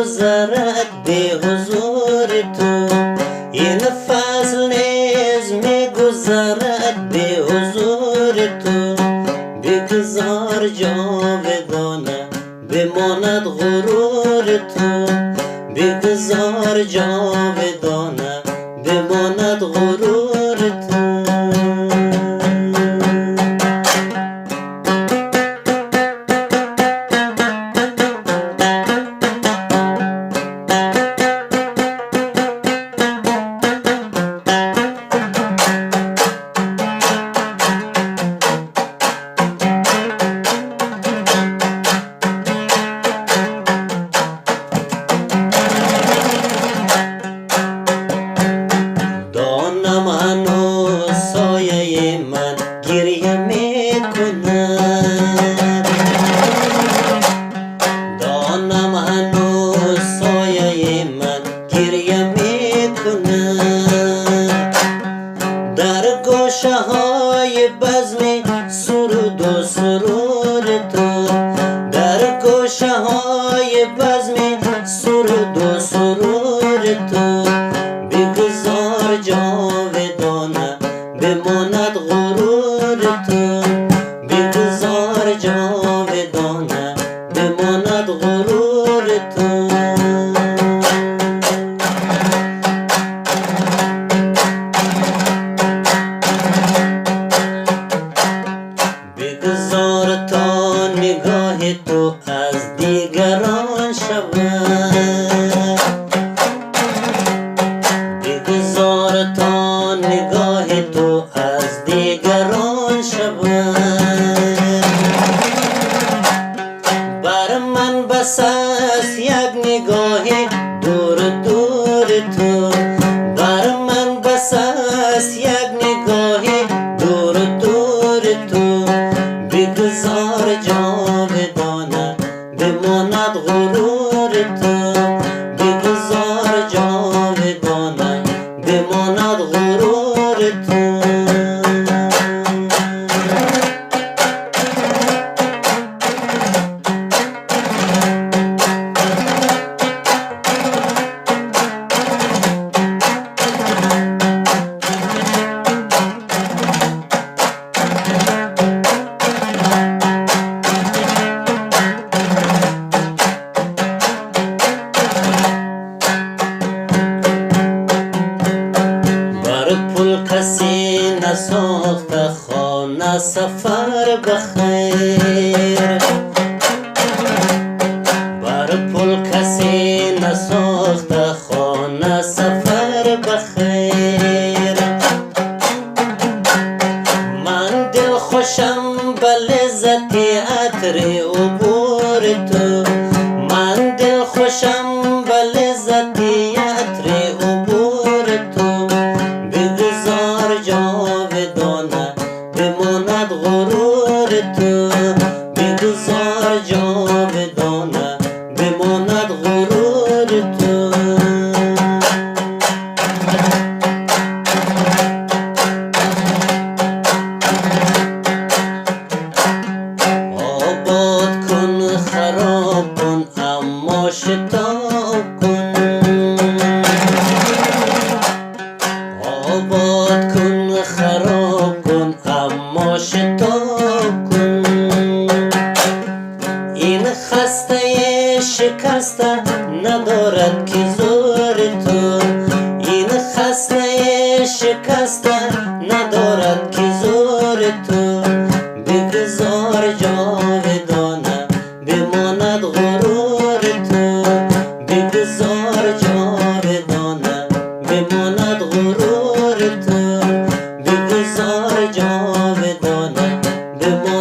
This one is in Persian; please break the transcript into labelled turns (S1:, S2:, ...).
S1: میگذرد به حضور تو، این فصل نیز میگذرد به حضور تو. بگذار جاودانه بماند غرور تو، بگذار جاودانه بماند غرور تو. دانم هنوز سایه من گریه میکند، دانم هنوز سایه من گریه میکند. در گوشه های بزم سرود و سرور تو، در گوشه های بزم سرود و سرور تو. بگذار جاودانه بماند غرور تو، بگذار جاودانه بماند غرور تو. بگذار تا نگاه تو از دیگران شود، بگذار تا نگاه تو از دیگران شود. بر من بس است یک نگاه دور دور تو، بر من بس است یک نگاه دور دور تو. بگذار جاودانه بماند غرور تو، بگذار جاودانه بماند غرور تو. پل کسی نساخته خانه سفر بخیر، بر پل کسی نساخته خانه سفر بخیر. من دل خوشم به لذت عطر عبور تو، من دل خوشم به لذت عطر عبور تو. بگذار جاودانه بماند غرور تو، بگذار جاودانه بماند غرور تو. آباد کن خراب کن اما شتاب کن، آباد کن خراب کن اما شتاب کن. این خسته شکسته ندارد که زور تو، این خسته شکسته ندارد که زور تو. بگذار جاودانه بماند غرور تو، بگذار جاودانه بماند غرور تو، بگذار جاودانه بماند